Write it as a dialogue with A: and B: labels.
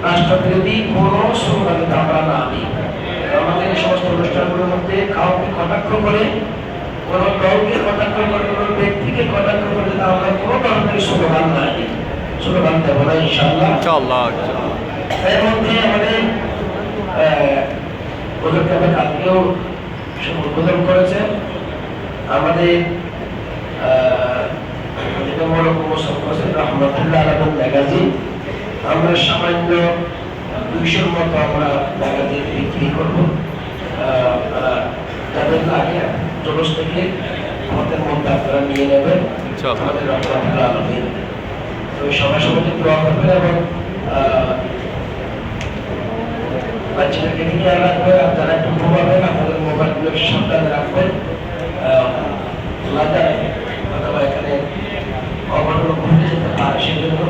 A: রাষ্ট্রবিরোধী কোনো স্লোগানিতে আমরা না দিই। আমাদের এই সমস্ত অনুষ্ঠানগুলোর মধ্যে কাউকে কটাক্ষ করে, কোনো দলকে কটাক্ষ করে, কোনো ব্যক্তিকে কটাক্ষ করে আমরা কোনো ধরনের স্লোগান না দিই, স্লোগান দেবো না ইনশাআল্লাহ। এর মধ্যে আমাদের কালকেও উদ্বোধন করেছেন আমাদের আমরা সামান্য 200 মতো আমরা ম্যাগাজিন বিক্রি করবো। যাদের লাগে জলস থেকে আমাদের মধ্যে আপনারা নিয়ে নেবেন। আমাদের রহমতুল্লাহ আলামিন তো সবাই সবাইকে দোয়া করবেন এবং বাচ্চাদেরকে খেয়াল রাখবেন। আপনারা একটু ঘুমাবেন, আপনাদের মোবাইলগুলো সাবধানে রাখবেন। অথবা এখানে অঘটন ঘটে যেতে পারে সেজন্য